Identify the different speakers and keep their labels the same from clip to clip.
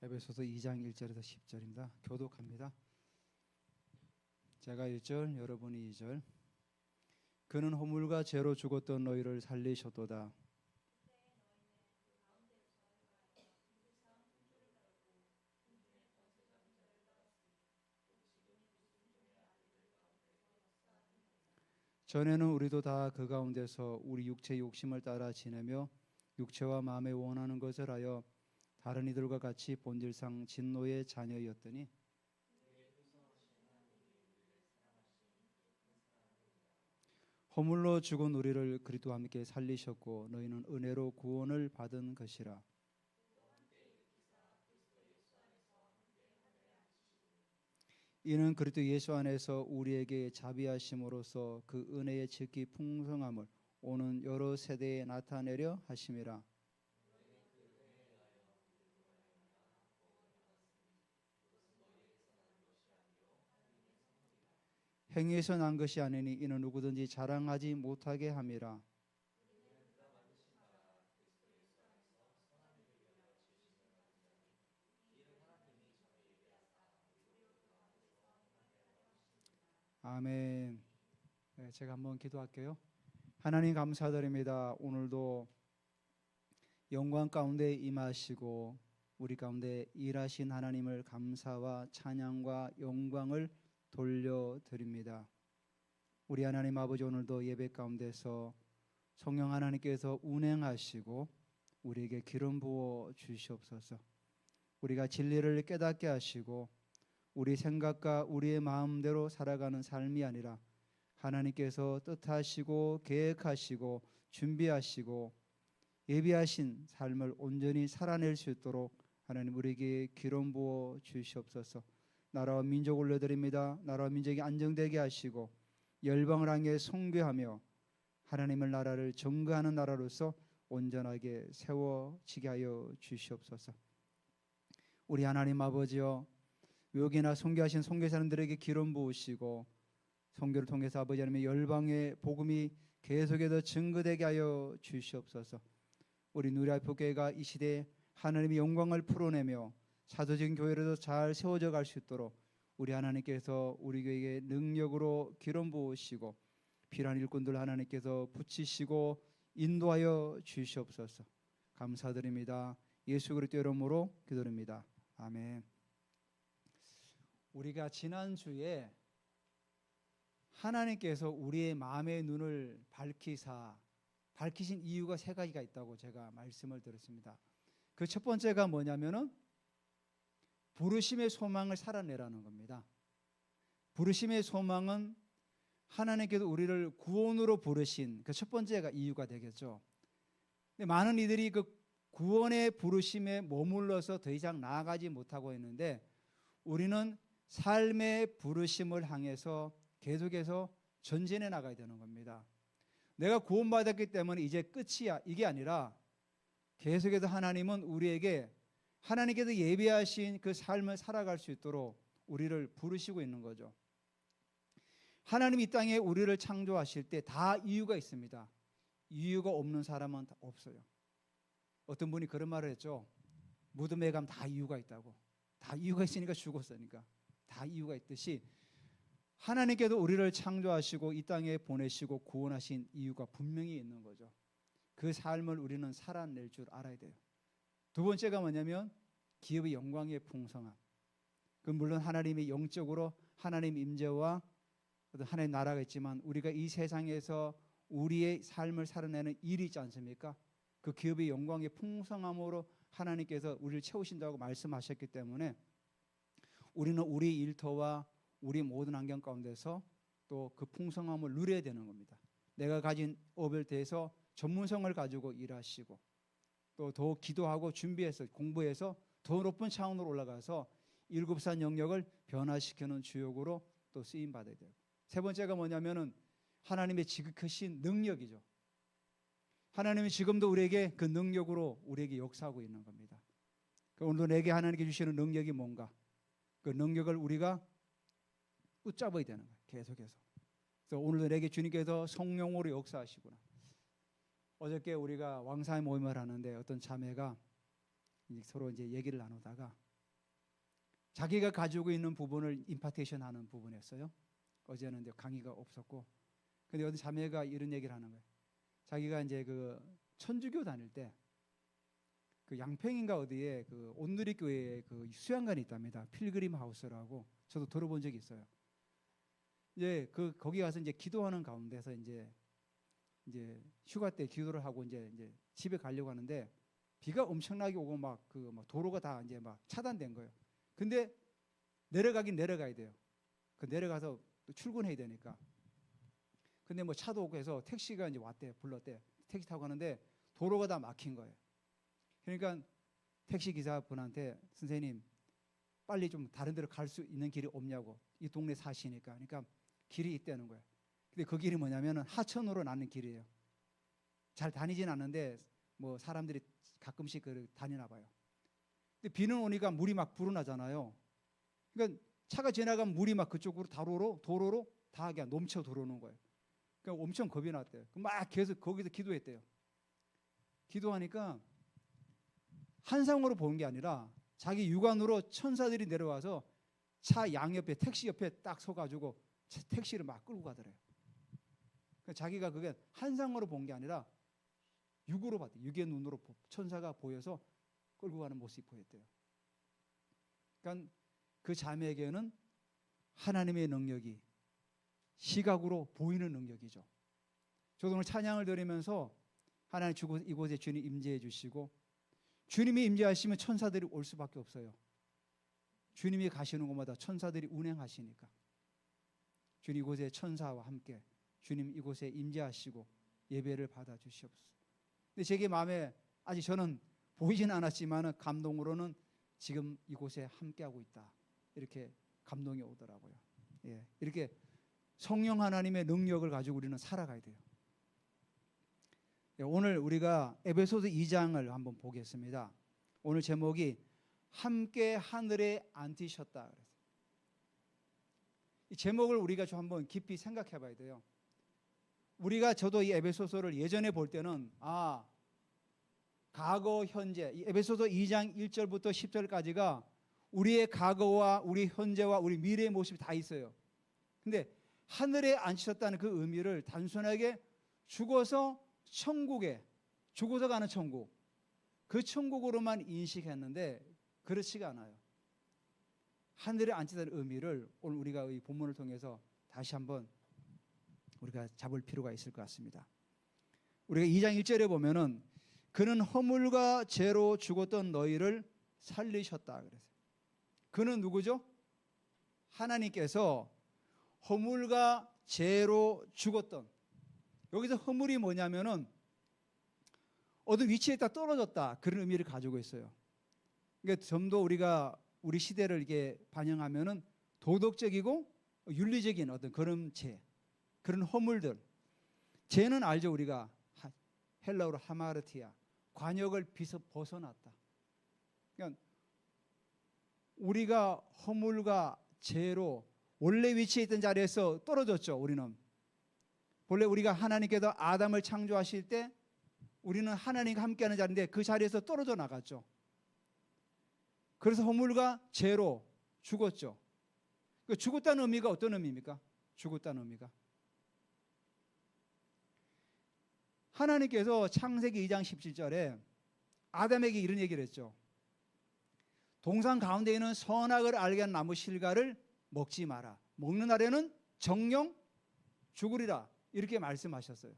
Speaker 1: 에베소서 2장 1절에서 10절입니다. 교독합니다. 제가 1절, 여러분이 2절. 그는 허물과 죄로 죽었던 너희를 살리셨도다. 전에는 우리도 다 그 가운데서 우리 육체의 욕심을 따라 지내며 육체와 마음에 원하는 것을 하여 다른 이들과 같이 본질상 진노의 자녀였더니 허물로 죽은 우리를 그리스도와 함께 살리셨고 너희는 은혜로 구원을 받은 것이라. 이는 그리스도 예수 안에서 우리에게 자비하심으로써 그 은혜의 지극히 풍성함을 오는 여러 세대에 나타내려 하심이라. 행위에서 난 것이 아니니 이는 누구든지 자랑하지 못하게 함이라. 아멘. 네, 제가 한번 기도할게요. 하나님 감사드립니다. 오늘도 영광 가운데 임하시고 우리 가운데 일하신 하나님을 감사와 찬양과 영광을 돌려드립니다. 우리 하나님 아버지, 오늘도 예배 가운데서 성령 하나님께서 운행하시고 우리에게 기름 부어 주시옵소서. 우리가 진리를 깨닫게 하시고 우리 생각과 우리의 마음대로 살아가는 삶이 아니라 하나님께서 뜻하시고 계획하시고 준비하시고 예비하신 삶을 온전히 살아낼 수 있도록 하나님 우리에게 기름 부어 주시옵소서. 나라와 민족 올려드립니다. 나라와 민족이 안정되게 하시고 열방을 향해 선교하며 하나님의 나라를 증거하는 나라로서 온전하게 세워지게 하여 주시옵소서. 우리 하나님 아버지여, 여기나 선교하신 선교사님들에게 기름 부으시고 선교를 통해서 아버지 하나님의 열방의 복음이 계속해서 증거되게 하여 주시옵소서. 우리 누리아포교회가 이 시대에 하나님의 영광을 풀어내며 사도적인 교회로도 잘 세워져 갈 수 있도록 우리 하나님께서 우리 교회에 능력으로 기름 부으시고 필요한 일꾼들 하나님께서 붙이시고 인도하여 주시옵소서. 감사드립니다. 예수 그리스도 이름으로 기도드립니다. 아멘. 우리가 지난주에 하나님께서 우리의 마음의 눈을 밝히신 이유가 세 가지가 있다고 제가 말씀을 드렸습니다. 그 첫 번째가 뭐냐면은 부르심의 소망을 살아내라는 겁니다. 부르심의 소망은 하나님께서 우리를 구원으로 부르신 그 첫 번째가 이유가 되겠죠. 근데 많은 이들이 그 구원의 부르심에 머물러서 더 이상 나아가지 못하고 있는데 우리는 삶의 부르심을 향해서 계속해서 전진해 나가야 되는 겁니다. 내가 구원받았기 때문에 이제 끝이야, 이게 아니라 계속해서 하나님은 우리에게 하나님께서 예비하신 그 삶을 살아갈 수 있도록 우리를 부르시고 있는 거죠. 하나님이 이 땅에 우리를 창조하실 때 다 이유가 있습니다. 이유가 없는 사람은 없어요. 어떤 분이 그런 말을 했죠. 무덤에 가면 다 이유가 있다고. 다 이유가 있으니까 죽었으니까. 다 이유가 있듯이 하나님께도 우리를 창조하시고 이 땅에 보내시고 구원하신 이유가 분명히 있는 거죠. 그 삶을 우리는 살아낼 줄 알아야 돼요. 두 번째가 뭐냐면 기업의 영광의 풍성함. 그 물론 하나님이 영적으로 하나님 임재와 하나님 나라가 있지만 우리가 이 세상에서 우리의 삶을 살아내는 일이 있지 않습니까? 그 기업의 영광의 풍성함으로 하나님께서 우리를 채우신다고 말씀하셨기 때문에 우리는 우리 일터와 우리 모든 환경 가운데서 또 그 풍성함을 누려야 되는 겁니다. 내가 가진 업에 대해서 전문성을 가지고 일하시고 또 더 기도하고 준비해서 공부해서 더 높은 차원으로 올라가서 일곱산 영역을 변화시키는 주역으로 또 쓰임 받아야 돼요. 세 번째가 뭐냐면은 하나님의 지극하신 능력이죠. 하나님이 지금도 우리에게 그 능력으로 우리에게 역사하고 있는 겁니다. 오늘도 내게 하나님께 주시는 능력이 뭔가? 그 능력을 우리가 붙잡아야 되는 거예요. 계속해서. 그래서 오늘도 내게 주님께서 성령으로 역사하시구나. 어저께 우리가 왕사의 모임을 하는데 어떤 자매가 서로 이제 얘기를 나누다가 자기가 가지고 있는 부분을 임파테이션 하는 부분이었어요. 어제는 이제 강의가 없었고, 근데 어떤 자매가 이런 얘기를 하는 거예요. 자기가 이제 그 천주교 다닐 때 그 양평인가 어디에 그 온누리 교회에 그 수양관이 있답니다. 필그림 하우스라고. 저도 들어본 적이 있어요. 이제 그 거기 가서 이제 기도하는 가운데서 이제 휴가 때 기도를 하고 이제 집에 가려고 하는데 비가 엄청나게 오고 막 그 도로가 다 이제 막 차단된 거예요. 근데 내려가긴 내려가야 돼요. 그 내려가서 또 출근해야 되니까. 근데 뭐 차도 오고 해서 택시가 이제 왔대, 불렀대. 택시 타고 가는데 도로가 다 막힌 거예요. 그러니까 택시 기사분한테 선생님 빨리 좀 다른 데로 갈 수 있는 길이 없냐고. 이 동네 사시니까. 그러니까 길이 있다는 거예요. 근데 그 길이 뭐냐면은 하천으로 나는 길이에요. 잘 다니진 않는데 뭐 사람들이 가끔씩 다니나 봐요. 근데 비는 오니까 물이 막 불어나잖아요. 그러니까 차가 지나가면 물이 막 그쪽으로 도로로 다 그냥 넘쳐 들어오는 거예요. 그러니까 엄청 겁이 났대요. 막 계속 거기서 기도했대요. 기도하니까 환상으로 보는 게 아니라 자기 육안으로 천사들이 내려와서 차 양옆에 택시 옆에 딱 서가지고 택시를 막 끌고 가더래요. 그러니까 자기가 그게 환상으로 본 게 아니라 육으로 봤대요. 육의 눈으로 천사가 보여서 끌고 가는 모습이 보였대요. 그러니까 그 자매에게는 하나님의 능력이 시각으로 보이는 능력이죠. 저도 오늘 찬양을 드리면서 하나님 이곳에 주님 임재해 주시고 주님이 임재하시면 천사들이 올 수밖에 없어요. 주님이 가시는 곳마다 천사들이 운행하시니까 주님 이곳에 천사와 함께 주님 이곳에 임재하시고 예배를 받아 주시옵소서. 근데 제게 마음에 아직 저는 보이진 않았지만 감동으로는 지금 이곳에 함께하고 있다. 이렇게 감동이 오더라고요. 예, 이렇게 성령 하나님의 능력을 가지고 우리는 살아가야 돼요. 예, 오늘 우리가 에베소서 2장을 한번 보겠습니다. 오늘 제목이 함께 하늘에 앉으셨다. 이 제목을 우리가 좀 한번 깊이 생각해 봐야 돼요. 저도 이 에베소서를 예전에 볼 때는 과거, 현재, 이 에베소서 2장 1절부터 10절까지가 우리의 과거와 우리 현재와 우리 미래의 모습이 다 있어요. 근데 하늘에 앉으셨다는 그 의미를 단순하게 죽어서 가는 천국, 그 천국으로만 인식했는데 그렇지가 않아요. 하늘에 앉으셨다는 의미를 오늘 우리가 이 본문을 통해서 다시 한번 우리가 잡을 필요가 있을 것 같습니다. 우리가 2장 1절에 보면은 그는 허물과 죄로 죽었던 너희를 살리셨다 그랬어요. 그는 누구죠? 하나님께서 허물과 죄로 죽었던, 여기서 허물이 뭐냐면은 어떤 위치에 딱 떨어졌다, 그런 의미를 가지고 있어요. 그러니까 좀 더 우리가 우리 시대를 이렇게 반영하면은 도덕적이고 윤리적인 어떤 그런 죄, 그런 허물들. 죄는 알죠. 우리가 헬라어로 하마르티아, 관역을 벗어났다. 그러니까 우리가 허물과 죄로 원래 위치에 있던 자리에서 떨어졌죠. 우리는 원래 우리가 하나님께서 아담을 창조하실 때 우리는 하나님과 함께하는 자리인데 그 자리에서 떨어져 나갔죠. 그래서 허물과 죄로 죽었죠. 죽었다는 의미가 어떤 의미입니까? 죽었다는 의미가 하나님께서 창세기 2장 17절에 아담에게 이런 얘기를 했죠. 동산 가운데 있는 선악을 알게 한 나무 실과를 먹지 마라. 먹는 날에는 정령 죽으리라. 이렇게 말씀하셨어요.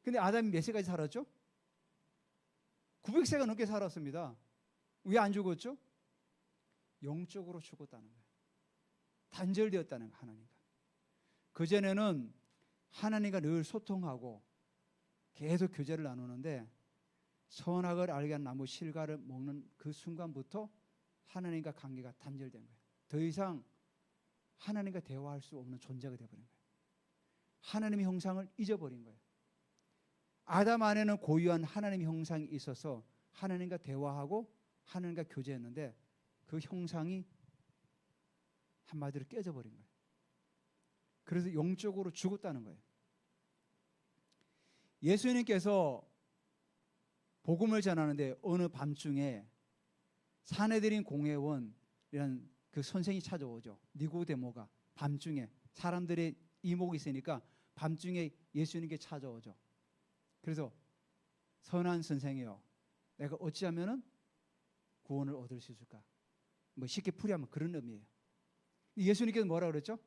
Speaker 1: 근데 아담이 몇 세까지 살았죠? 900세가 넘게 살았습니다. 왜 안 죽었죠? 영적으로 죽었다는 거예요. 단절되었다는 거예요. 하나님과. 그전에는 하나님과 늘 소통하고 계속 교제를 나누는데 선악을 알게 한 나무 실과를 먹는 그 순간부터 하나님과 관계가 단절된 거예요. 더 이상 하나님과 대화할 수 없는 존재가 되어버린 거예요. 하나님의 형상을 잊어버린 거예요. 아담 안에는 고유한 하나님의 형상이 있어서 하나님과 대화하고 하나님과 교제했는데 그 형상이 한마디로 깨져버린 거예요. 그래서 영적으로 죽었다는 거예요. 예수님께서 복음을 전하는데 어느 밤중에 사내들인 공회원 그 선생이 찾아오죠. 니고데모가 밤중에 사람들의 이목이 있으니까 밤중에 예수님께 찾아오죠. 그래서 선한 선생이요, 내가 어찌하면은 구원을 얻을 수 있을까? 뭐 쉽게 풀이하면 그런 의미예요. 예수님께서 뭐라 그랬죠?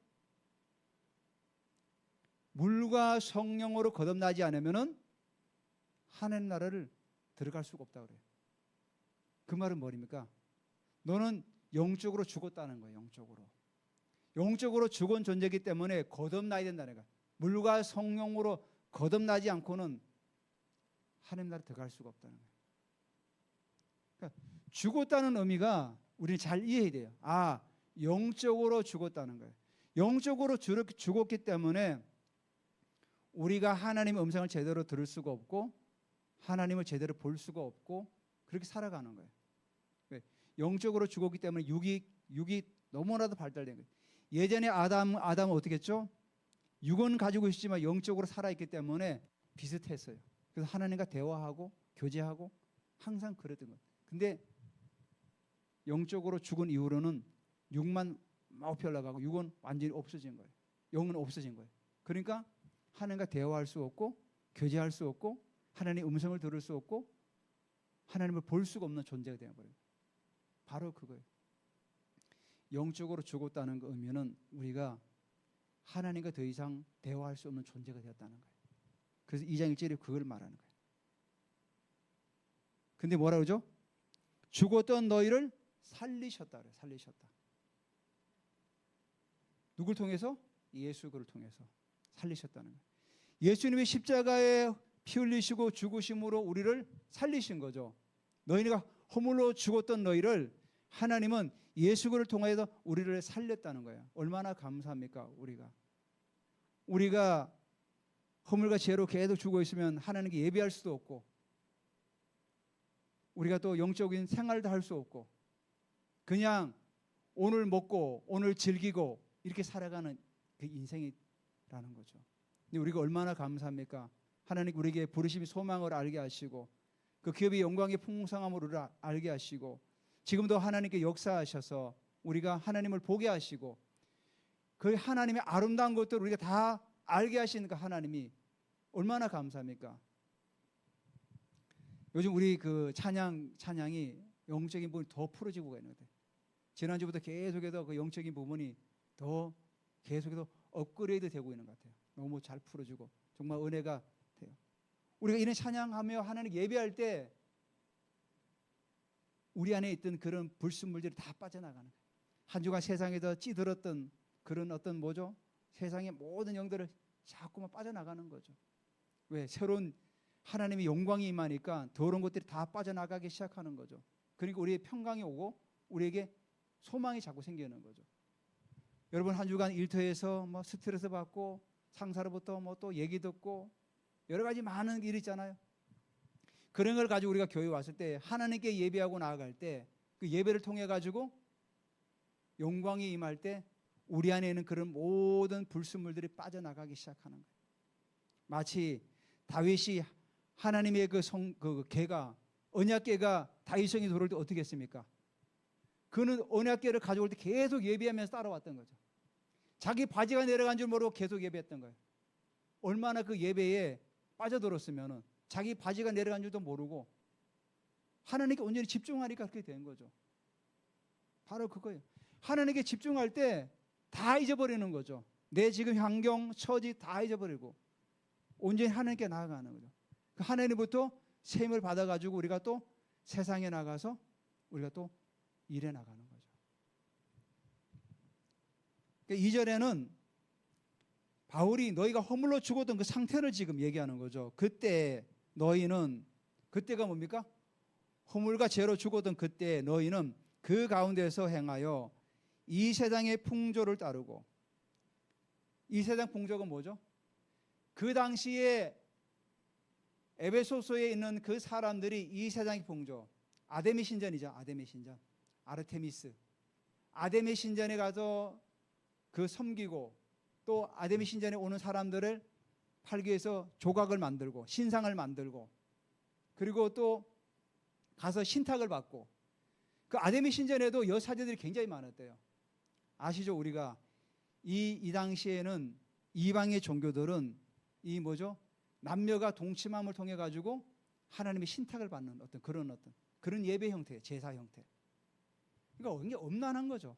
Speaker 1: 물과 성령으로 거듭나지 않으면은 하나님 나라를 들어갈 수가 없다 그래요. 그 말은 뭐입니까? 너는 영적으로 죽었다는 거예요. 영적으로 죽은 존재이기 때문에 거듭나야 된다는 거예요. 물과 성령으로 거듭나지 않고는 하나님 나라에 들어갈 수가 없다는 거예요. 그러니까 죽었다는 의미가 우리는 잘 이해해야 돼요. 아, 영적으로 죽었다는 거예요. 영적으로 죽었기 때문에 우리가 하나님의 음성을 제대로 들을 수가 없고 하나님을 제대로 볼 수가 없고 그렇게 살아가는 거예요. 영적으로 죽었기 때문에 육이 너무나도 발달된 거예요. 예전에 아담은 어떻게 했죠? 육은 가지고 있지만 영적으로 살아있기 때문에 비슷했어요. 그래서 하나님과 대화하고 교제하고 항상 그랬던 거예요. 근데 영적으로 죽은 이후로는 육만 마우피 올라가고 육은 완전히 없어진 거예요. 영은 없어진 거예요. 그러니까 하나님과 대화할 수 없고 교제할 수 없고 하나님의 음성을 들을 수 없고 하나님을 볼 수가 없는 존재가 되어버려요. 바로 그거예요. 영적으로 죽었다는 그 의미는 우리가 하나님과 더 이상 대화할 수 없는 존재가 되었다는 거예요. 그래서 2장 1절에 그걸 말하는 거예요. 근데 뭐라 그러죠? 죽었던 너희를 살리셨다 그래요. 살리셨다. 누굴 통해서? 예수 그를 통해서 살리셨다는 거예요. 예수님이 십자가에 피 흘리시고 죽으심으로 우리를 살리신 거죠. 너희가 허물로 죽었던 너희를 하나님은 예수 그를 통해서 우리를 살렸다는 거예요. 얼마나 감사합니까? 우리가 허물과 죄로 계속 죽어 있으면 하나님께 예배할 수도 없고 우리가 또 영적인 생활도 할 수 없고 그냥 오늘 먹고 오늘 즐기고 이렇게 살아가는 그 인생이라는 거죠. 근데 우리가 얼마나 감사합니까? 하나님 우리에게 부르심이 소망을 알게 하시고 그 기업의 영광의 풍성함을 우리를 알게 하시고 지금도 하나님께 역사하셔서 우리가 하나님을 보게 하시고 그 하나님의 아름다운 것들을 우리가 다 알게 하시는 그 하나님이 얼마나 감사합니까? 요즘 우리 그 찬양이 영적인 부분이 더 풀어지고 있는 것 같아요. 지난주부터 계속해서 그 영적인 부분이 더 계속해서 업그레이드 되고 있는 것 같아요. 너무 잘 풀어지고 정말 은혜가 돼요. 우리가 이런 찬양하며 하나님 예배할 때 우리 안에 있던 그런 불순물들이 다 빠져나가는 거예요. 한 주간 세상에서 찌들었던 그런 어떤 뭐죠? 세상의 모든 영들을 자꾸만 빠져나가는 거죠. 왜? 새로운 하나님의 영광이 임하니까 더러운 것들이 다 빠져나가기 시작하는 거죠. 그러니까 우리의 평강이 오고 우리에게 소망이 자꾸 생기는 거죠. 여러분 한 주간 일터에서 뭐 스트레스 받고 상사로부터 뭐 또 얘기 듣고 여러 가지 많은 일이 있잖아요. 그런 걸 가지고 우리가 교회 왔을 때 하나님께 예배하고 나아갈 때 그 예배를 통해 가지고 영광이 임할 때 우리 안에 있는 그런 모든 불순물들이 빠져나가기 시작하는 거예요. 마치 다윗이 하나님의 그 궤가 언약궤가 다윗성에 들어올 때 어떻게 했습니까? 그는 언약궤를 가져올 때 계속 예배하면서 따라왔던 거죠. 자기 바지가 내려간 줄 모르고 계속 예배했던 거예요. 얼마나 그 예배에 빠져들었으면 자기 바지가 내려간 줄도 모르고 하나님께 온전히 집중하니까 그렇게 된 거죠. 바로 그거예요. 하나님께 집중할 때 다 잊어버리는 거죠. 내 지금 환경, 처지 다 잊어버리고 온전히 하나님께 나아가는 거죠. 그 하나님부터 셈을 받아가지고 우리가 또 세상에 나가서 우리가 또 일해 나가는 거죠. 그러니까 2절에는 바울이 너희가 허물로 죽었던 그 상태를 지금 얘기하는 거죠. 그때 너희는, 그때가 뭡니까? 허물과 죄로 죽었던 그때 너희는 그 가운데서 행하여 이 세상의 풍조를 따르고, 이 세상 풍조가 뭐죠? 그 당시에 에베소서에 있는 그 사람들이 이 세상의 풍조, 아데미 신전이죠. 아데미 신전, 아르테미스, 아데미 신전에 가서 그 섬기고 또 아데미 신전에 오는 사람들을 팔기 위해서 조각을 만들고 신상을 만들고 그리고 또 가서 신탁을 받고 그 아담의 신전에도 여사제들이 굉장히 많았대요. 아시죠? 우리가 이 당시에는 이방의 종교들은 이 뭐죠? 남녀가 동침함을 통해 가지고 하나님의 신탁을 받는 어떤 그런 예배 형태, 제사 형태. 그러니까 굉장히 엄난한 거죠.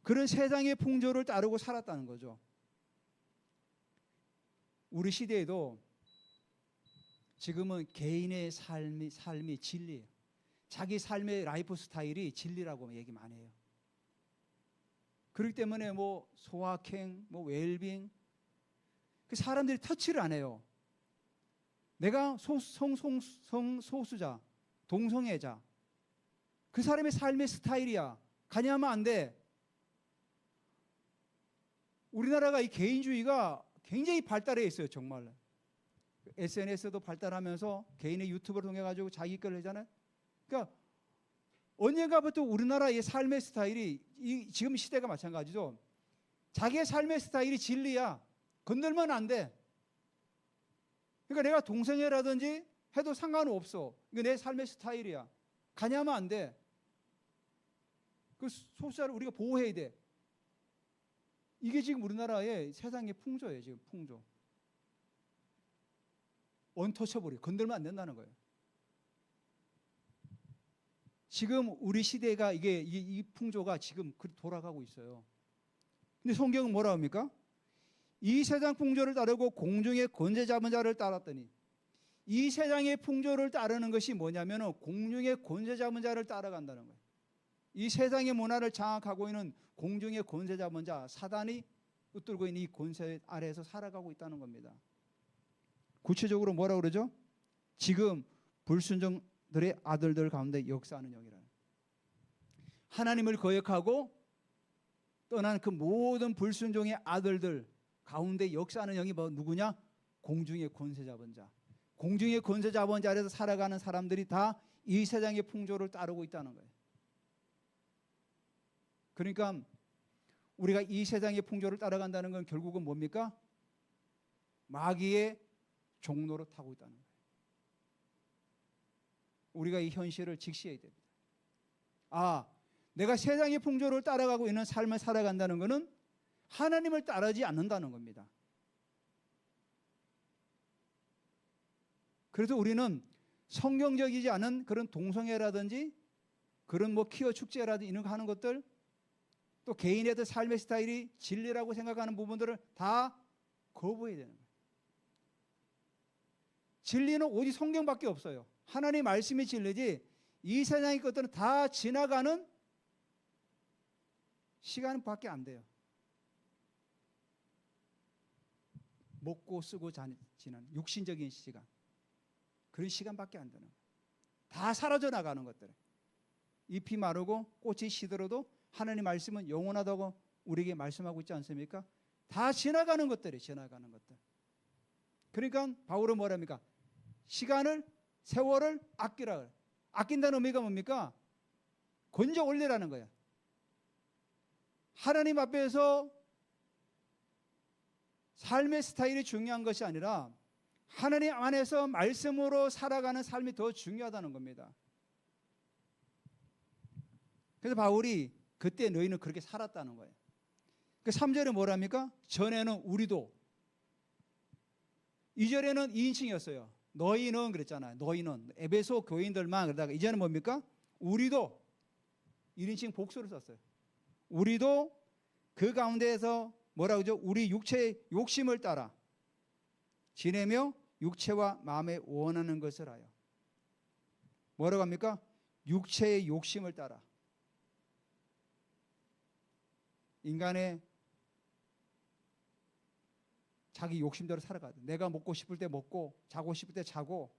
Speaker 1: 그런 세상의 풍조를 따르고 살았다는 거죠. 우리 시대에도 지금은 개인의 삶이 진리예요. 자기 삶의 라이프 스타일이 진리라고 얘기 많이 해요. 그렇기 때문에 뭐 소확행, 뭐 웰빙, 그 사람들이 터치를 안 해요. 내가 소수자, 동성애자, 그 사람의 삶의 스타일이야. 가냐면 안 돼. 우리나라가 이 개인주의가 굉장히 발달해 있어요, 정말. SNS도 발달하면서 개인의 유튜브를 통해 가지고 자기 것을 하잖아요. 그러니까 언젠가부터 우리나라의 삶의 스타일이 지금 시대가 마찬가지죠. 자기의 삶의 스타일이 진리야. 건들면 안 돼. 그러니까 내가 동성애라든지 해도 상관은 없어. 이거 내 삶의 스타일이야. 가냐면 안 돼. 그 소수자를 우리가 보호해야 돼. 이게 지금 우리나라의 세상의 풍조예요. 지금 풍조. 언터처블이 건들면 안 된다는 거예요. 지금 우리 시대가 이 풍조가 지금 돌아가고 있어요. 근데 성경은 뭐라 합니까? 이 세상 풍조를 따르고 공중의 권세 잡은 자를 따랐더니, 이 세상의 풍조를 따르는 것이 뭐냐면 공중의 권세 잡은 자를 따라간다는 거예요. 이 세상의 문화를 장악하고 있는 공중의 권세 잡은 자, 사단이 붙들고 있는 이 권세 아래에서 살아가고 있다는 겁니다. 구체적으로 뭐라 그러죠? 지금 불순종들의 아들들 가운데 역사하는 영이라는, 하나님을 거역하고 떠난 그 모든 불순종의 아들들 가운데 역사하는 영이 누구냐? 공중의 권세 잡은 자. 공중의 권세 잡은 자 아래서 살아가는 사람들이 다 이 세상의 풍조를 따르고 있다는 거예요. 그러니까 우리가 이 세상의 풍조를 따라간다는 건 결국은 뭡니까? 마귀의 종로로 타고 있다는 거예요. 우리가 이 현실을 직시해야 됩니다. 내가 세상의 풍조를 따라가고 있는 삶을 살아간다는 것은 하나님을 따르지 않는다는 겁니다. 그래서 우리는 성경적이지 않은 그런 동성애라든지 그런 뭐 퀴어 축제라든지 이런 거 하는 것들, 또 개인의 삶의 스타일이 진리라고 생각하는 부분들을 다 거부해야 되는 거예요. 진리는 오직 성경밖에 없어요. 하나님 말씀이 진리지 이 세상의 것들은 다 지나가는 시간밖에 안 돼요. 먹고 쓰고 지나는 육신적인 시간, 그런 시간밖에 안 되는 거예요. 다 사라져 나가는 것들. 잎이 마르고 꽃이 시들어도 하나님 말씀은 영원하다고 우리에게 말씀하고 있지 않습니까? 다 지나가는 것들이 지나가는 것들. 그러니까 바울은 뭐랍니까? 시간을, 세월을 아끼라. 아낀다는 의미가 뭡니까? 건져 올리라는 거야. 하나님 앞에서 삶의 스타일이 중요한 것이 아니라 하나님 안에서 말씀으로 살아가는 삶이 더 중요하다는 겁니다. 그래서 바울이 그때 너희는 그렇게 살았다는 거예요. 그 3절에 뭐랍니까? 전에는 우리도, 2절에는 2인칭이었어요. 너희는 그랬잖아요. 너희는 에베소 교인들만, 그러다가 이제는 뭡니까? 우리도 1인칭 복수를 썼어요. 우리도 그 가운데에서 뭐라고 하죠? 우리 육체의 욕심을 따라 지내며 육체와 마음에 원하는 것을 하여. 뭐라고 합니까? 육체의 욕심을 따라. 인간의 자기 욕심대로 살아가야 돼. 내가 먹고 싶을 때 먹고 자고 싶을 때 자고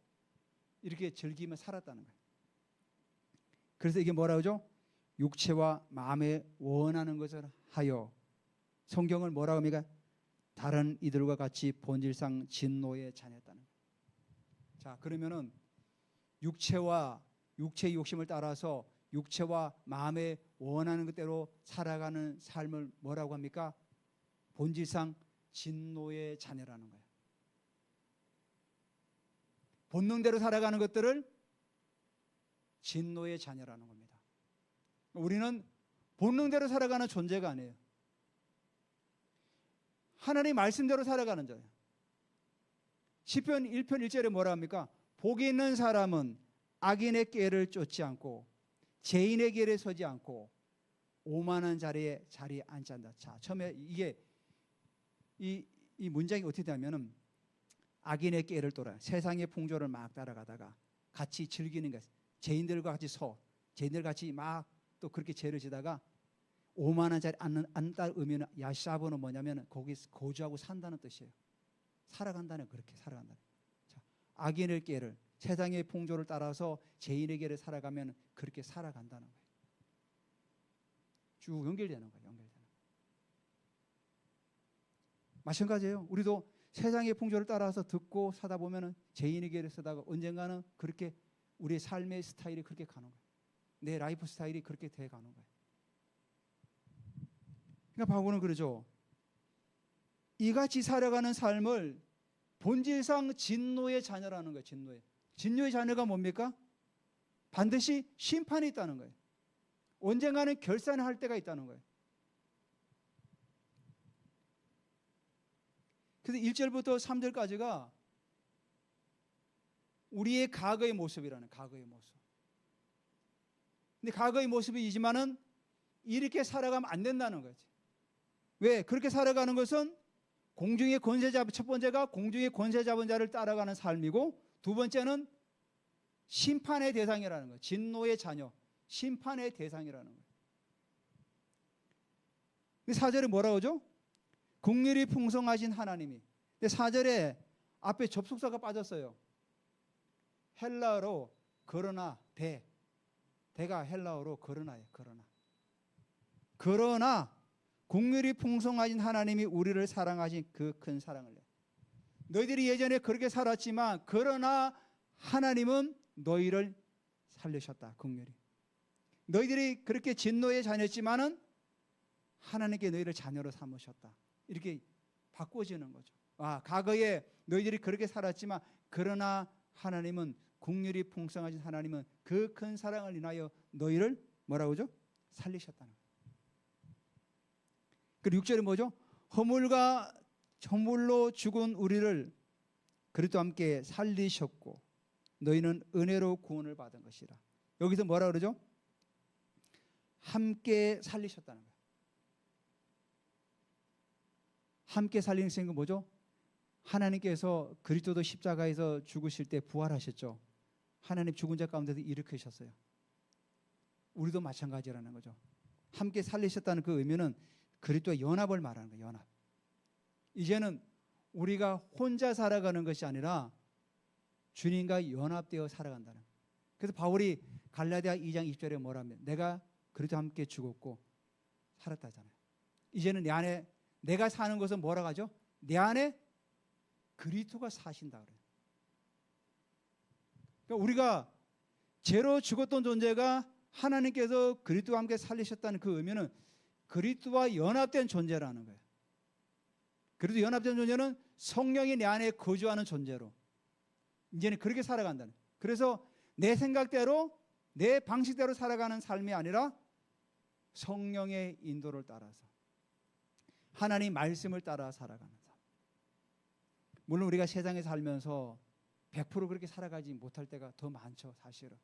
Speaker 1: 이렇게 즐기며 살았다는 거예요. 그래서 이게 뭐라고 하죠? 육체와 마음에 원하는 것을 하여. 성경을 뭐라고 합니까? 다른 이들과 같이 본질상 진노의 자녀였다는 거예요. 자, 그러면은 육체의 욕심을 따라서 육체와 마음에 원하는 것대로 살아가는 삶을 뭐라고 합니까? 본질상 진노의 자녀라는 거예요. 본능대로 살아가는 것들을 진노의 자녀라는 겁니다. 우리는 본능대로 살아가는 존재가 아니에요. 하나님 말씀대로 살아가는 자예요. 시편 1편 1절에 뭐라 합니까? 복이 있는 사람은 악인의 꾀를 쫓지 않고 죄인의 길에 서지 않고 오만한 자리에 앉지 않는다. 자, 처음에 이게 이 문장이 어떻게 되냐면은 악인의 꾀를 따라 세상의 풍조를 막 따라가다가 같이 즐기는 것, 죄인들과 같이 죄인들 같이 막 또 그렇게 죄를 지다가 오만한 자리 앉다 의미는 야샤브는 뭐냐면 거기서 거주하고 산다는 뜻이에요. 살아간다는, 그렇게 살아간다는. 자, 악인의 꾀를, 세상의 풍조를 따라서 죄인의 길을 살아가면 그렇게 살아간다는 거예요. 쭉 연결되는 거예요. 연결되는. 마찬가지예요. 우리도 세상의 풍조를 따라서 듣고 사다 보면은 죄인의 길을 쓰다가 언젠가는 그렇게 우리의 삶의 스타일이 그렇게 가는 거예요. 내 라이프 스타일이 그렇게 돼 가는 거예요. 그러니까 바울은 그러죠. 이같이 살아가는 삶을 본질상 진노의 자녀라는 거예요. 진노의 자녀가 뭡니까? 반드시 심판이 있다는 거예요. 언젠가는 결산할 때가 있다는 거예요. 그래서 1절부터 3절까지가 우리의 과거의 모습이라는, 과거의 모습. 근데 과거의 모습이지만은 이렇게 살아가면 안 된다는 거지. 왜? 그렇게 살아가는 것은 공중의 권세 잡은, 첫 번째가 공중의 권세 잡은 자를 따라가는 삶이고, 두 번째는 심판의 대상이라는 거예요. 진노의 자녀, 심판의 대상이라는 거예요. 근데 4절에 뭐라고 하죠? 긍휼이 풍성하신 하나님이. 근데 4절에 앞에 접속사가 빠졌어요. 헬라어로 그러나, 대가 헬라어로 그러나예요. 그러나 긍휼이 풍성하신 하나님이 우리를 사랑하신 그 큰 사랑을. 너희들이 예전에 그렇게 살았지만 그러나 하나님은 너희를 살리셨다. 긍휼이. 너희들이 그렇게 진노의 자녀였지만은 하나님께 너희를 자녀로 삼으셨다. 이렇게 바꿔지는 거죠. 과거에 너희들이 그렇게 살았지만 그러나 하나님은, 긍휼이 풍성하신 하나님은 그 큰 사랑을 인하여 너희를 뭐라고 하죠? 살리셨다는 거예요. 그리고 6절에 뭐죠? 허물과 허물로 죽은 우리를 그리스도와 함께 살리셨고 너희는 은혜로 구원을 받은 것이라. 여기서 뭐라 그러죠? 함께 살리셨다는 거예요. 함께 살리는 생각은 뭐죠? 하나님께서 그리스도도 십자가에서 죽으실 때 부활하셨죠. 하나님 죽은 자 가운데서 일으키셨어요. 우리도 마찬가지라는 거죠. 함께 살리셨다는 그 의미는 그리스도와 연합을 말하는 거예요. 연합. 이제는 우리가 혼자 살아가는 것이 아니라 주님과 연합되어 살아간다는 거예요. 그래서 바울이 갈라디아 2장 20절에 뭐라면 내가 그리스도와 함께 죽었고 살았다잖아요. 이제는 내 안에 내가 사는 것은 뭐라고 하죠? 내 안에 그리스도가 사신다 그래요. 그러니까 우리가 죄로 죽었던 존재가 하나님께서 그리스도와 함께 살리셨다는 그 의미는 그리스도와 연합된 존재라는 거예요. 그리스도 연합된 존재는 성령이 내 안에 거주하는 존재로 이제는 그렇게 살아간다는 거예요. 그래서 내 생각대로 내 방식대로 살아가는 삶이 아니라 성령의 인도를 따라서 하나님 말씀을 따라 살아가는 삶. 물론 우리가 세상에 살면서 100% 그렇게 살아가지 못할 때가 더 많죠. 사실은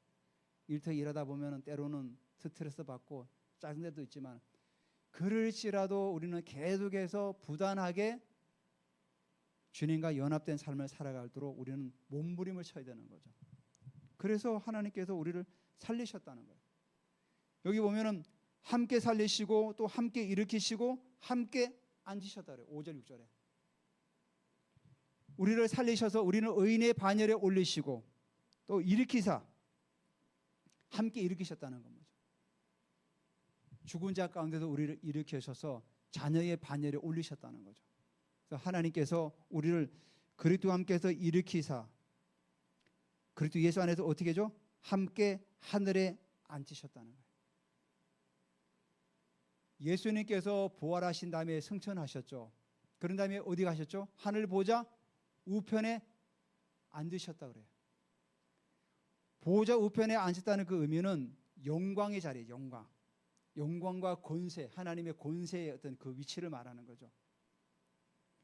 Speaker 1: 일터 일하다 보면 때로는 스트레스 받고 짜증 때도 있지만 그럴지라도 우리는 계속해서 부단하게 주님과 연합된 삶을 살아가도록 우리는 몸부림을 쳐야 되는 거죠. 그래서 하나님께서 우리를 살리셨다는 거예요. 여기 보면은 함께 살리시고 또 함께 일으키시고 함께 앉으셨다 그래요. 5절 6절에. 우리를 살리셔서 우리는 의인의 반열에 올리시고 또 일으키사 함께 일으키셨다는 겁니다. 죽은 자 가운데서 우리를 일으키셔서 자녀의 반열에 올리셨다는 거죠. 그래서 하나님께서 우리를 그리스도와 함께해서 일으키사 그리스도 예수 안에서 어떻게 하죠? 함께 하늘에 앉히셨다는 거예요. 예수님께서 부활하신 다음에 승천하셨죠. 그런 다음에 어디 가셨죠? 하늘 보좌 우편에 앉으셨다 그래요. 보호자 우편에 앉았다는 그 의미는 영광의 자리예요. 영광. 영광과 권세, 하나님의 권세의 어떤 그 위치를 말하는 거죠.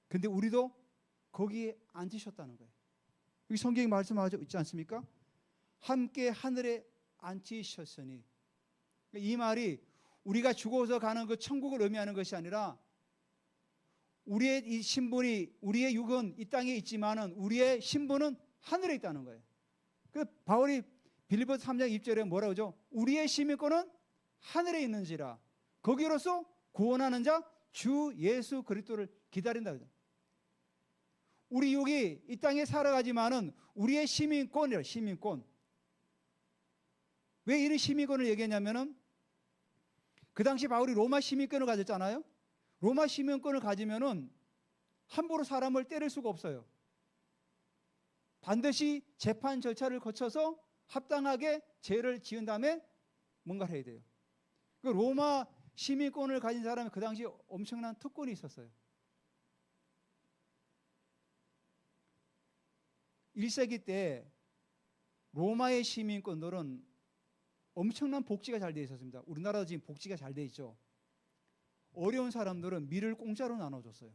Speaker 1: 근데 우리도 거기에 앉으셨다는 거예요. 여기 성경이 말씀하고 있지 않습니까? 함께 하늘에 앉히셨으니. 이 말이 우리가 죽어서 가는 그 천국을 의미하는 것이 아니라 우리의 이 신분이, 우리의 육은 이 땅에 있지만은 우리의 신분은 하늘에 있다는 거예요. 그 바울이 빌립보서 3장 2절에 뭐라고 하죠? 우리의 시민권은 하늘에 있는지라 거기로서 구원하는 자 주 예수 그리스도를 기다린다. 우리 육이 이 땅에 살아가지만은 우리의 시민권이라. 시민권. 왜 이런 시민권을 얘기했냐면은 그 당시 바울이 로마 시민권을 가졌잖아요. 로마 시민권을 가지면은 함부로 사람을 때릴 수가 없어요. 반드시 재판 절차를 거쳐서 합당하게 죄를 지은 다음에 뭔가를 해야 돼요. 그 로마 시민권을 가진 사람이 그 당시 엄청난 특권이 있었어요. 1세기 때 로마의 시민권들은 엄청난 복지가 잘 되어 있었습니다. 우리나라도 지금 복지가 잘 되어 있죠. 어려운 사람들은 밀을 공짜로 나눠줬어요.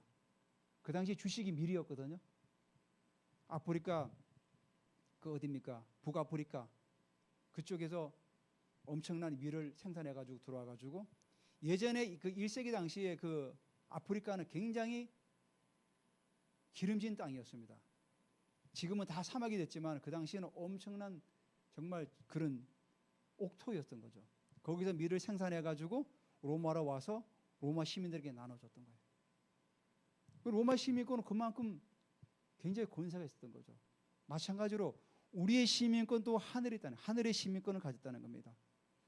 Speaker 1: 그 당시 주식이 밀이었거든요. 아프리카 그 어디입니까? 북아프리카 그쪽에서 엄청난 밀을 생산해가지고 들어와가지고 예전에 그 1세기 당시에 그 아프리카는 굉장히 기름진 땅이었습니다. 지금은 다 사막이 됐지만 그 당시에는 엄청난 정말 그런 옥토였던 거죠. 거기서 밀을 생산해가지고 로마로 와서 로마 시민들에게 나눠줬던 거예요. 로마 시민권은 그만큼 굉장히 권세가 있었던 거죠. 마찬가지로 우리의 시민권도 하늘에 있다는, 하늘의 시민권을 가졌다는 겁니다.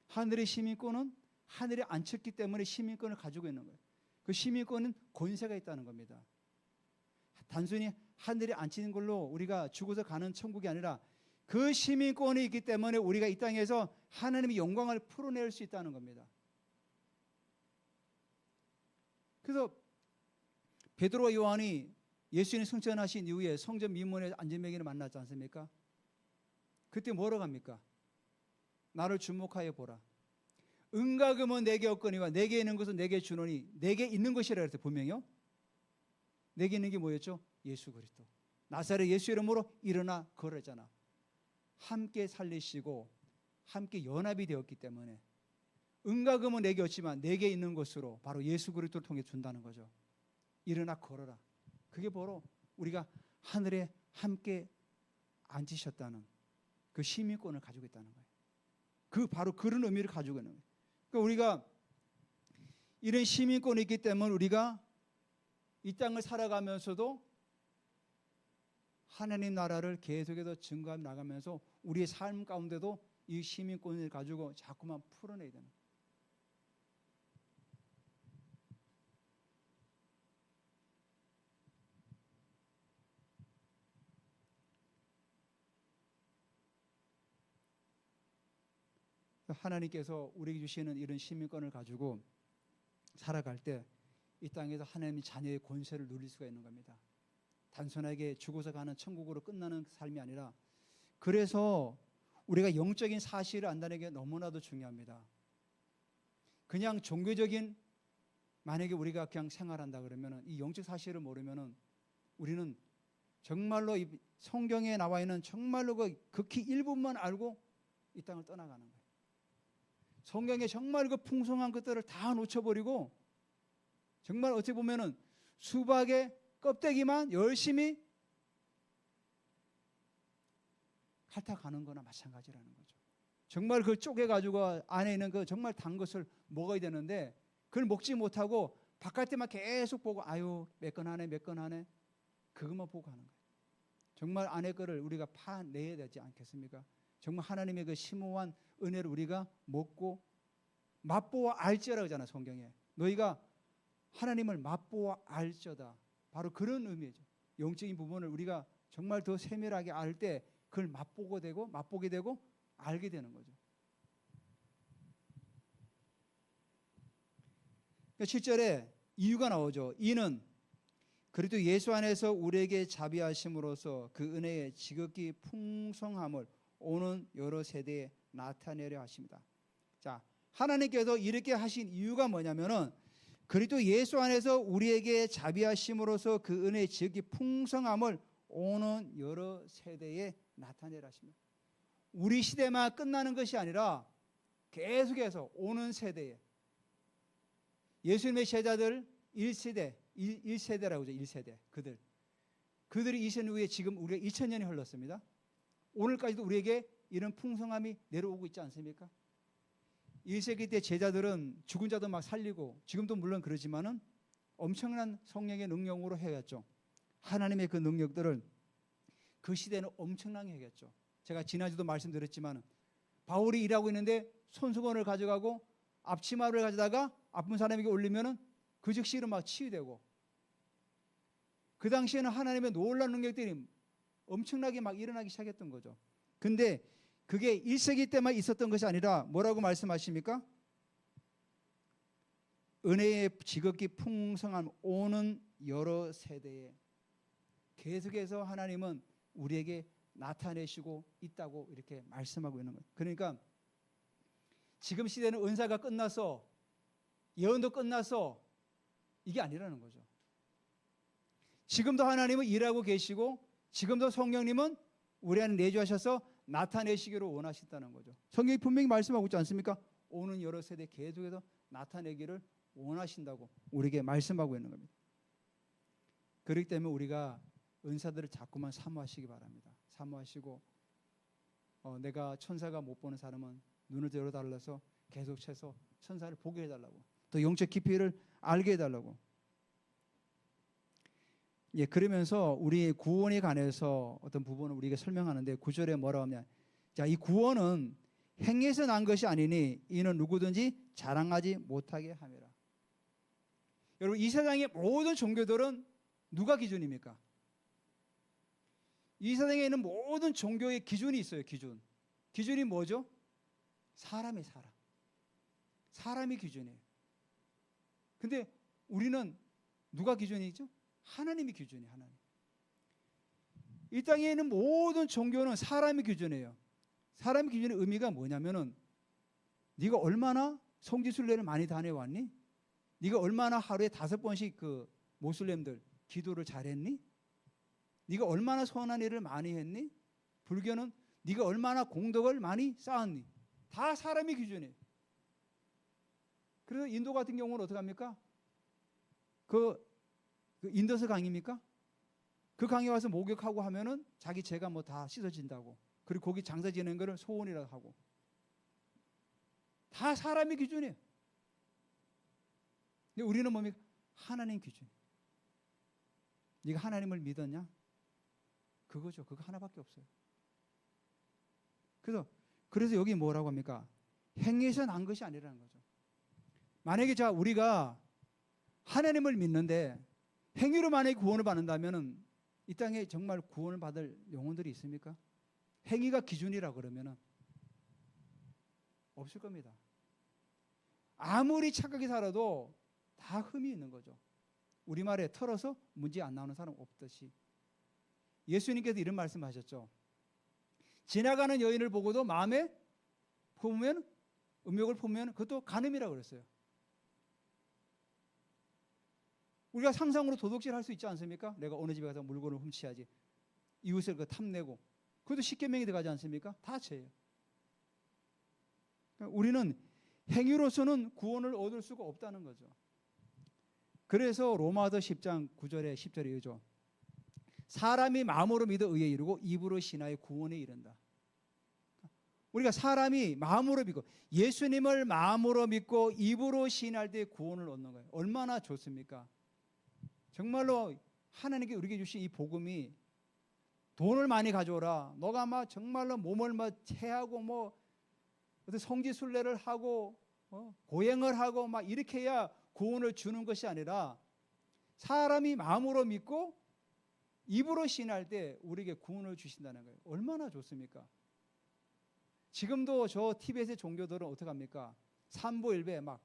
Speaker 1: 하늘의 시민권은 하늘에 앉혔기 때문에 시민권을 가지고 있는 거예요. 그 시민권은 권세가 있다는 겁니다. 단순히 하늘에 앉히는 걸로 우리가 죽어서 가는 천국이 아니라 그 시민권이 있기 때문에 우리가 이 땅에서 하나님의 영광을 풀어낼 수 있다는 겁니다. 그래서 베드로와 요한이 예수님 승천하신 이후에 성전 미문에 안전병이를 만났지 않습니까? 그때 뭐라고 합니까? 나를 주목하여 보라. 은과 금은 내게 없거니와 내게 있는 것은 내게 주노니 내게 있는 것이라 그랬어요. 분명히요. 내게 있는 게 뭐였죠? 예수 그리스도. 나사렛 예수 이름으로 일어나 걸었잖아. 함께 살리시고 함께 연합이 되었기 때문에 은과 금은 내게 없지만 내게 있는 것으로 바로 예수 그리스도를 통해 준다는 거죠. 일어나 걸어라. 그게 바로 우리가 하늘에 함께 앉으셨다는 그 시민권을 가지고 있다는 거예요. 그 바로 그런 의미를 가지고 있는 거예요. 그러니까 우리가 이런 시민권이 있기 때문에 우리가 이 땅을 살아가면서도 하나님 나라를 계속해서 증거해 나가면서 우리의 삶 가운데도 이 시민권을 가지고 자꾸만 풀어내야 되는 거예요. 하나님께서 우리에게 주시는 이런 시민권을 가지고 살아갈 때 이 땅에서 하나님의 자녀의 권세를 누릴 수가 있는 겁니다. 단순하게 죽어서 가는 천국으로 끝나는 삶이 아니라 그래서 우리가 영적인 사실을 안다는 게 너무나도 중요합니다. 그냥 종교적인 만약에 우리가 그냥 생활한다 그러면 이 영적 사실을 모르면 우리는 정말로 이 성경에 나와 있는 정말로 그 극히 일부만 알고 이 땅을 떠나가는 거예요. 성경에 정말 그 풍성한 것들을 다 놓쳐버리고 정말 어찌 보면은 수박의 껍데기만 열심히 핥아가는 거나 마찬가지라는 거죠. 정말 그걸 쪼개가지고 안에 있는 그 정말 단 것을 먹어야 되는데 그걸 먹지 못하고 바깥에만 계속 보고 아유 몇 건 하네 몇 건 하네 그것만 보고 하는 거예요. 정말 안에 거를 우리가 파내야 되지 않겠습니까? 정말 하나님의 그 심오한 은혜를 우리가 먹고 맛보아 알지어라 그러잖아 성경에. 너희가 하나님을 맛보아 알지어다. 바로 그런 의미죠. 영적인 부분을 우리가 정말 더 세밀하게 알 때 그걸 맛보게 되고 알게 되는 거죠. 7절에 이유가 나오죠. 이는 그리도 예수 안에서 우리에게 자비하심으로써 그 은혜의 지극히 풍성함을 오는 여러 세대에 나타내려 하십니다. 자, 하나님께서 이렇게 하신 이유가 뭐냐면은 그리스도 예수 안에서 우리에게 자비하심으로써 그 은혜의 지극히 풍성함을 오는 여러 세대에 나타내려 하십니다. 우리 시대만 끝나는 것이 아니라 계속해서 오는 세대에 예수님의 제자들 1세대라고 하죠. 1세대. 그들이 이신 후에 지금 우리가 2000년이 흘렀습니다. 오늘까지도 우리에게 이런 풍성함이 내려오고 있지 않습니까? 1세기 때 제자들은 죽은 자도 막 살리고 지금도 물론 그러지만은 엄청난 성령의 능력으로 해왔죠. 하나님의 그 능력들을 그 시대는 엄청나게 해겼죠. 제가 지난주도 말씀드렸지만 바울이 일하고 있는데 손수건을 가져가고 앞치마를 가져다가 아픈 사람에게 올리면은 그 즉시로 막 치유되고, 그 당시에는 하나님의 놀라운 능력들이 엄청나게 막 일어나기 시작했던 거죠. 근데 그게 1세기 때만 있었던 것이 아니라 뭐라고 말씀하십니까? 은혜의 지극히 풍성한 오는 여러 세대에 계속해서 하나님은 우리에게 나타내시고 있다고 이렇게 말씀하고 있는 거예요. 그러니까 지금 시대는 은사가 끝나서 예언도 끝나서 이게 아니라는 거죠. 지금도 하나님은 일하고 계시고 지금도 성령님은 우리 안에 내주하셔서 나타내시기를 원하신다는 거죠. 성경이 분명히 말씀하고 있지 않습니까? 오는 여러 세대 계속해서 나타내기를 원하신다고 우리에게 말씀하고 있는 겁니다. 그렇기 때문에 우리가 은사들을 자꾸만 사모하시기 바랍니다. 사모하시고 내가 천사가 못 보는 사람은 눈을 열어달라서 계속 채서 천사를 보게 해달라고, 또 영적 깊이를 알게 해달라고. 예, 그러면서 우리 구원에 관해서 어떤 부분을 우리가 설명하는데 9절에 뭐라고 하냐. 자, 이 구원은 행위에서 난 것이 아니니 이는 누구든지 자랑하지 못하게 함이라. 여러분, 이 세상의 모든 종교들은 누가 기준입니까? 이 세상에 있는 모든 종교의 기준이 있어요. 기준이 뭐죠? 사람이 사람이 기준이에요. 근데 우리는 누가 기준이죠? 하나님이 기준이에요. 하나님. 이 땅에 있는 모든 종교는 사람이 기준이에요. 사람의 기준의 의미가 뭐냐면은 네가 얼마나 성지순례를 많이 다녀왔니? 네가 얼마나 하루에 5번씩 그 모슬렘들 기도를 잘했니? 네가 얼마나 선한 일을 많이 했니? 불교는 네가 얼마나 공덕을 많이 쌓았니? 다 사람의 기준이에요. 그래서 인도 같은 경우는 어떻게 합니까? 그 인더스 강입니까? 그 강에 와서 목욕하고 하면은 자기 죄가 뭐 다 씻어진다고. 그리고 거기 장사 지내는 거를 소원이라고 하고. 다 사람의 기준이에요. 근데 우리는 뭡니까? 하나님 기준. 네가 하나님을 믿었냐? 그거죠. 그거 하나밖에 없어요. 그래서 여기 뭐라고 합니까? 행위에서 난 것이 아니라는 거죠. 만약에 자 우리가 하나님을 믿는데 행위로 만약에 구원을 받는다면은 이 땅에 정말 구원을 받을 영혼들이 있습니까? 행위가 기준이라 그러면은 없을 겁니다. 아무리 착하게 살아도 다 흠이 있는 거죠. 우리말에 털어서 문제 안 나오는 사람 없듯이. 예수님께서 이런 말씀하셨죠. 지나가는 여인을 보고도 마음에 품으면 음욕을 품으면 그것도 간음이라고 그랬어요. 우리가 상상으로 도둑질 할 수 있지 않습니까? 내가 어느 집에 가서 물건을 훔쳐야지. 이웃을 탐내고. 그것도 십계명이 들어가지 않습니까? 다 죄예요. 그러니까 우리는 행위로서는 구원을 얻을 수가 없다는 거죠. 그래서 로마서 10장 9절에 10절에 이러죠. 사람이 마음으로 믿어 의에 이르고 입으로 신하여 구원에 이른다. 우리가 사람이 마음으로 믿고 예수님을 마음으로 믿고 입으로 신할 때 구원을 얻는 거예요. 얼마나 좋습니까? 정말로 하나님께 우리에게 주신 이 복음이 돈을 많이 가져오라. 너가 막 정말로 몸을 막 체하고 뭐 어떤 성지순례를 하고 고행을 하고 막 이렇게 해야 구원을 주는 것이 아니라 사람이 마음으로 믿고 입으로 신할 때 우리에게 구원을 주신다는 거예요. 얼마나 좋습니까? 지금도 저 티베트의 종교들은 어떻게 합니까? 삼보일배 막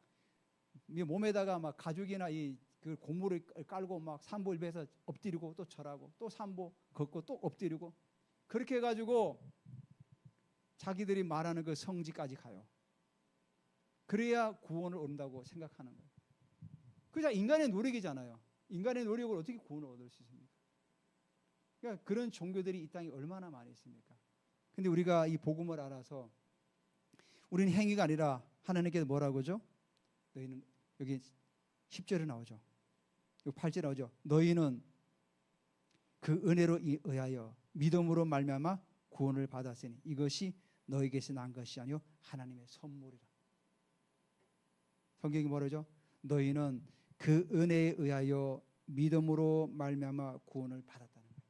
Speaker 1: 몸에다가 막 가죽이나 그 고무를 깔고 막 삼보일배에서 엎드리고 또 절하고 또 삼보 걷고 또 엎드리고 그렇게 해가지고 자기들이 말하는 그 성지까지 가요. 그래야 구원을 얻는다고 생각하는 거예요. 그냥 인간의 노력이잖아요. 인간의 노력을 어떻게 구원을 얻을 수 있습니까? 그러니까 그런 종교들이 이 땅에 얼마나 많이 있습니까? 근데 우리가 이 복음을 알아서 우리는 행위가 아니라 하나님께서 뭐라고 하죠? 너희는, 여기 10절에 나오죠. 여기 8절에 나오죠. 너희는 그 은혜로 의하여 믿음으로 말미암아 구원을 받았으니 이것이 너희에게서 난 것이 아니요 하나님의 선물이라. 성경이 뭐라죠? 너희는 그 은혜에 의하여 믿음으로 말미암아 구원을 받았다는 거예요.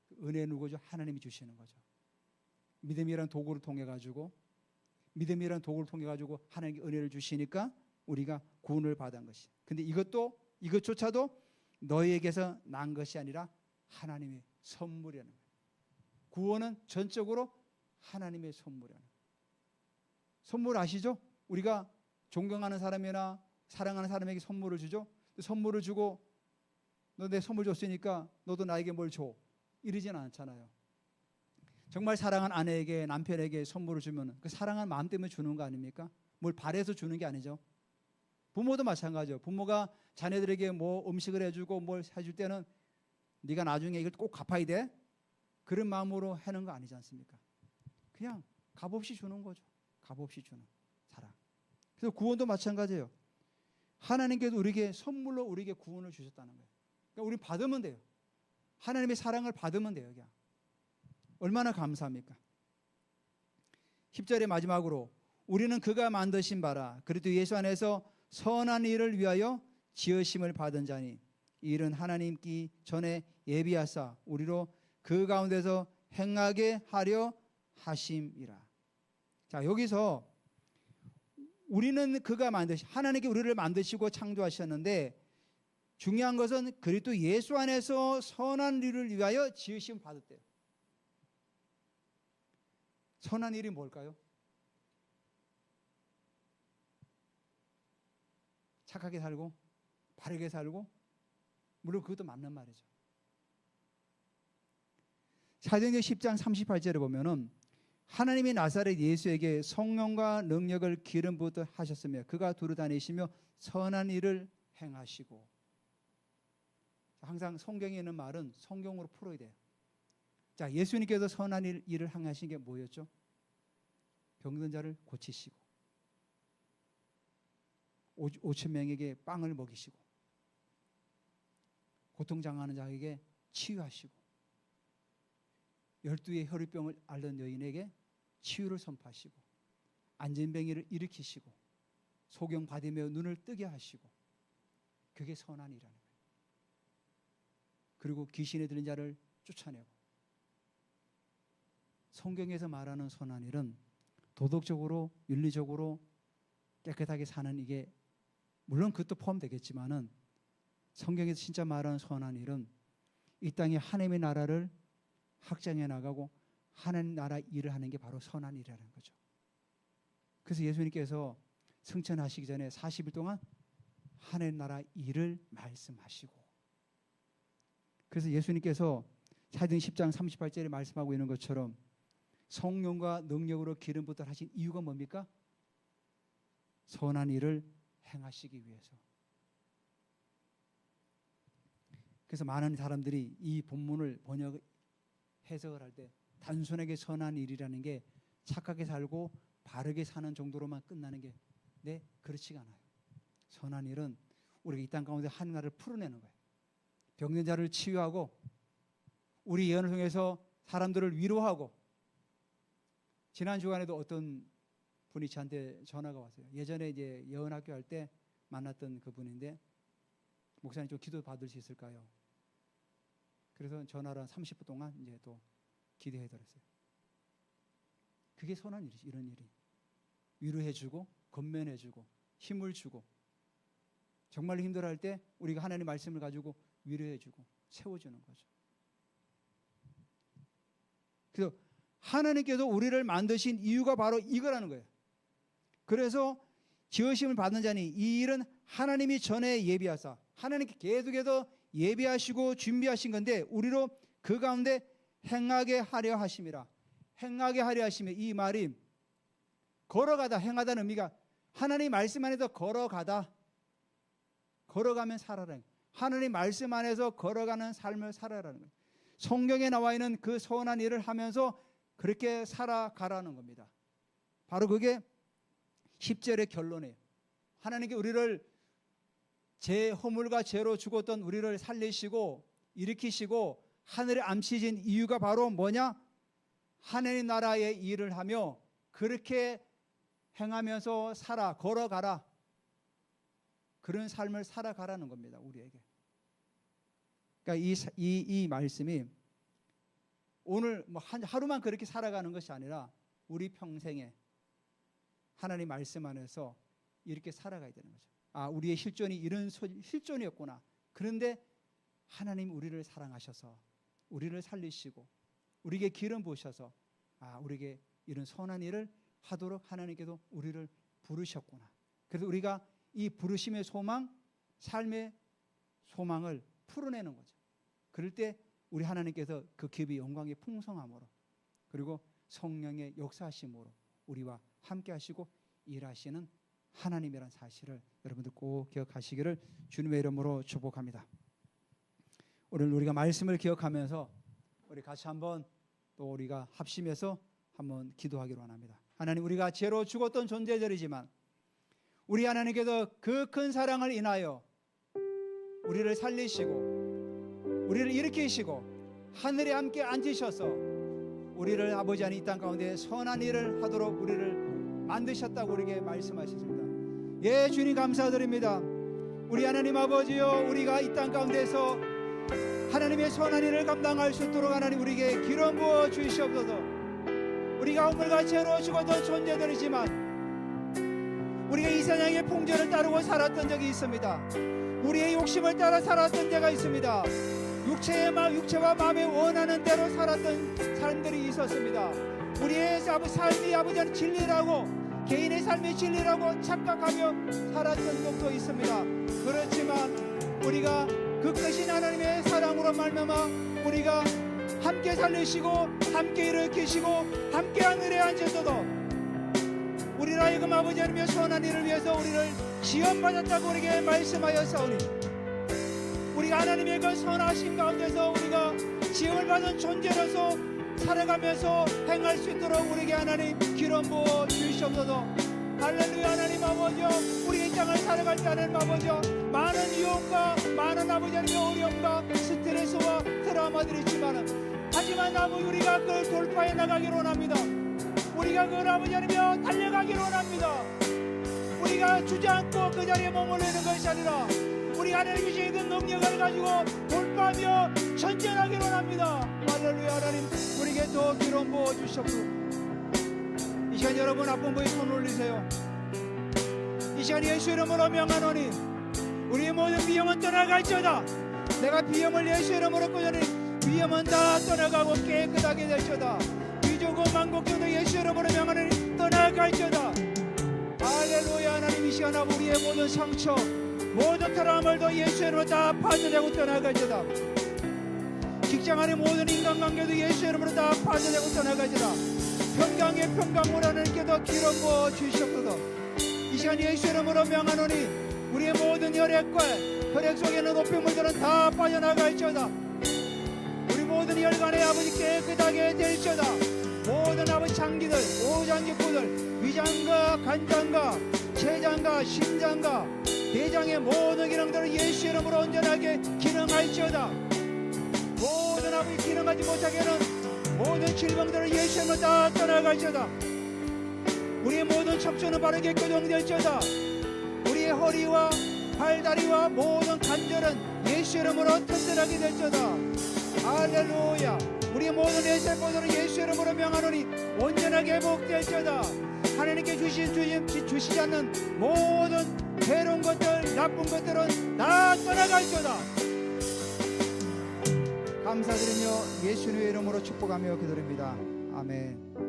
Speaker 1: 그 은혜 누구죠? 하나님이 주시는 거죠. 믿음이란 도구를 통해 가지고 하나님께 은혜를 주시니까 우리가 구원을 받은 것이. 근데 이것조차도 너희에게서 난 것이 아니라 하나님의 선물이라는 거예요. 구원은 전적으로 하나님의 선물이라는 거예요. 선물 아시죠? 우리가 존경하는 사람이나 사랑하는 사람에게 선물을 주죠. 선물을 주고 너 내 선물 줬으니까 너도 나에게 뭘 줘. 이러진 않잖아요. 정말 사랑하는 아내에게 남편에게 선물을 주면 그 사랑하는 마음 때문에 주는 거 아닙니까? 뭘 바래서 주는 게 아니죠. 부모도 마찬가지죠. 부모가 자녀들에게 뭐 음식을 해주고 뭘 해줄 때는 네가 나중에 이걸 꼭 갚아야 돼. 그런 마음으로 하는 거 아니지 않습니까? 그냥 값없이 주는 거죠. 값없이 주는 사랑. 그래서 구원도 마찬가지예요. 하나님께서 우리에게 선물로 우리에게 구원을 주셨다는 거예요. 그러니까 우리 받으면 돼요. 하나님의 사랑을 받으면 돼요. 그냥. 얼마나 감사합니까? 10절의 마지막으로 우리는 그가 만드신 바라 그리스도 예수 안에서 선한 일을 위하여 지으심을 받은 자니 이 일은 하나님께 전에 예비하사 우리로 그 가운데서 행하게 하려 하심이라. 자, 여기서 우리는 그가 하나님께 우리를 만드시고 창조하셨는데 중요한 것은 그리스도 예수 안에서 선한 일을 위하여 지으심을 받았대요. 선한 일이 뭘까요? 착하게 살고 바르게 살고, 물론 그것도 맞는 말이죠. 사도행전 10장 38절에 보면은 하나님이 나사렛 예수에게 성령과 능력을 기름 부어 하셨으며 그가 두루 다니시며 선한 일을 행하시고. 항상 성경에 있는 말은 성경으로 풀어야 돼요. 자, 예수님께서 선한 일을 행하신 게 뭐였죠? 병든 자를 고치시고 5천 명에게 빵을 먹이시고 고통당하는 자에게 치유하시고 12의 혈루병을 앓던 여인에게 치유를 선포하시고 안진뱅이를 일으키시고 소경 받으며 눈을 뜨게 하시고, 그게 선한 일이라는 거예요. 그리고 귀신에 들린 자를 쫓아내고. 성경에서 말하는 선한 일은 도덕적으로 윤리적으로 깨끗하게 사는, 이게 물론 그것도 포함되겠지만은 성경에서 진짜 말하는 선한 일은 이 땅에 하나님의 나라를 확장해 나가고 하나님 나라 일을 하는 게 바로 선한 일이라는 거죠. 그래서 예수님께서 승천하시기 전에 40일 동안 하나님 나라 일을 말씀하시고, 그래서 예수님께서 사도행 10장 38절에 말씀하고 있는 것처럼 성령과 능력으로 기름 부어 하신 이유가 뭡니까? 선한 일을 행하시기 위해서. 그래서 많은 사람들이 이 본문을 해석을 할 때 단순하게 선한 일이라는 게 착하게 살고 바르게 사는 정도로만 끝나는 게 그렇지가 않아요. 선한 일은 우리가 이 땅 가운데 하나님 나라를 풀어내는 거예요. 병든 자를 치유하고 우리 예언을 통해서 사람들을 위로하고. 지난 주간에도 어떤 분이 저한테 전화가 왔어요. 예전에 이제 예언학교 할 때 만났던 그분인데, 목사님 좀 기도 받을 수 있을까요? 그래서 전화를 한 30분 동안 이제 또 기도해드렸어요. 그게 선한 일이지. 이런 일이 위로해주고 건면해주고 힘을 주고, 정말 힘들어할 때 우리가 하나님의 말씀을 가지고 위로해주고 세워주는 거죠. 그래서 하나님께서 우리를 만드신 이유가 바로 이거라는 거예요. 그래서 지으심을 받는 자니 이 일은 하나님이 전에 예비하사, 하나님께 계속해서 예비하시고 준비하신 건데 우리로 그 가운데 행하게 하려 하심이라. 행하게 하려 하시며, 이 말이 걸어가다, 행하다는 의미가 하나님 말씀 안에서 걸어가다, 걸어가면 살아라. 하나님 말씀 안에서 걸어가는 삶을 살아라는 거예요. 성경에 나와 있는 그 선한 일을 하면서 그렇게 살아가라는 겁니다. 바로 그게 10절의 결론이에요. 하나님께 우리를 제 허물과 죄로 죽었던 우리를 살리시고 일으키시고 하늘에 앉히신 이유가 바로 뭐냐? 하나님 나라의 일을 하며 그렇게 행하면서 걸어가라. 그런 삶을 살아가라는 겁니다, 우리에게. 그러니까 이 말씀이 오늘 뭐 하루만 그렇게 살아가는 것이 아니라 우리 평생에 하나님 말씀 안에서 이렇게 살아가야 되는 거죠. 아, 우리의 실존이 이런 실존이었구나. 그런데 하나님 우리를 사랑하셔서 우리를 살리시고 우리에게 기름 부으셔서 우리에게 이런 선한 일을 하도록 하나님께도 우리를 부르셨구나. 그래서 우리가 이 부르심의 소망, 삶의 소망을 풀어내는 거죠. 그럴 때 우리 하나님께서 그 기업의 영광의 풍성함으로 그리고 성령의 역사하심으로 우리와 함께 하시고 일하시는 하나님이라는 사실을 여러분들 꼭 기억하시기를 주님의 이름으로 축복합니다. 오늘 우리가 말씀을 기억하면서 우리 같이 한번 또 우리가 합심해서 한번 기도하기로 합니다. 하나님, 우리가 죄로 죽었던 존재들이지만 우리 하나님께서 그 큰 사랑을 인하여 우리를 살리시고 우리를 일으키시고 하늘에 함께 앉으셔서 우리를 아버지 안에 이 땅 가운데 선한 일을 하도록 우리를 만드셨다고 우리에게 말씀하셨습니다. 예, 주님 감사드립니다. 우리 하나님 아버지여, 우리가 이 땅 가운데서 하나님의 선한 일을 감당할 수 있도록 하나님 우리에게 기름 부어 주시옵소서. 우리가 허물과 죄로 죽었던 존재들이지만 우리가 이 세상의 풍조를 따르고 살았던 적이 있습니다. 우리의 욕심을 따라 살았던 때가 있습니다. 육체와 마음에 원하는 대로 살았던 사람들이 있었습니다. 우리의 삶이 아버지는 진리라고, 개인의 삶이 진리라고 착각하며 살았던 적도 있습니다. 그렇지만 우리가 그 크신 하나님의 사랑으로 말미암아 우리가 함께 살리시고 함께 일으키시고 함께 하늘에 앉으셔도 우리를 하여금 아버지 하나님의 선한 일을 위해서 우리를 지원받았다고 우리에게 말씀하였사오니 우리가 하나님의 그 선하심 가운데서 우리가 지원을 받은 존재로서 살아가면서 행할 수 있도록 우리에게 하나님 기름 부어 주시옵소서. 할렐루야. 하나님 아버지여, 우리 이 땅을 살아갈 때 하나님 아버지여, 많은 위험과 많은 아버지 하나님의 어려움과 스트레스와 드라마들이 있지만 하지만 아버지 우리가 그걸 돌파해 나가기를 원합니다. 우리가 그걸 아버지 하나님여 달려가기를 원합니다. 우리가 주저앉고 그 자리에 머물르는 것이 아니라 우리가 하나님 주신 그 능력을 가지고 돌파하며 전진하기를 원합니다. 할렐루야. 하나님 우리에게 더 기름 부어 주시옵소서. 이 시간 여러분 아픈 분이 손 올리세요. 이 시간 예수 이름으로 명하노니 우리의 모든 비염은 떠나갈지어다. 내가 비염을 예수 이름으로 끊으니 비염은 다 떠나가고 깨끗하게 될지어다. 비조고 만곡경도 예수 이름으로 명하노니 떠나갈지어다. 할렐루야. 하나님 이 시간 우리의 모든 상처 모든 트라우마도 예수 이름으로 다 파괴되고 떠나갈지어다. 직장 안의 모든 인간관계도 예수 이름으로 다 파괴되고 떠나갈지어다. 평강의 평강을 하나님께도 기름 부어 주시옵소서. 이 시간 예수 이름으로 명하노니 우리의 모든 혈액과 혈액 속에 있는 노폐물들은 다 빠져나갈지어다. 우리 모든 혈관의 아버지 깨끗하게 될지어다. 모든 아버지 장기들, 오장기포들, 위장과 간장과 췌장과 심장과 대장의 모든 기능들을 예수 이름으로 온전하게 기능할지어다. 모든 아버지 기능하지 못하게 하는 모든 질병들을 예수 이름으로 다 떠나갈지어다. 우리의 모든 척추는 바르게 교정될지어다. 우리의 허리와 팔다리와 모든 관절은 예수 이름으로 튼튼하게 될지어다. 할렐루야. 우리의 모든 뇌세포들은 예수 이름으로 명하노니 온전하게 회복될지어다. 하나님께 주시지 않는 모든 괴로운 것들, 나쁜 것들은 다 떠나갈지어다. 감사드리며 예수님의 이름으로 축복하며 기도드립니다. 아멘.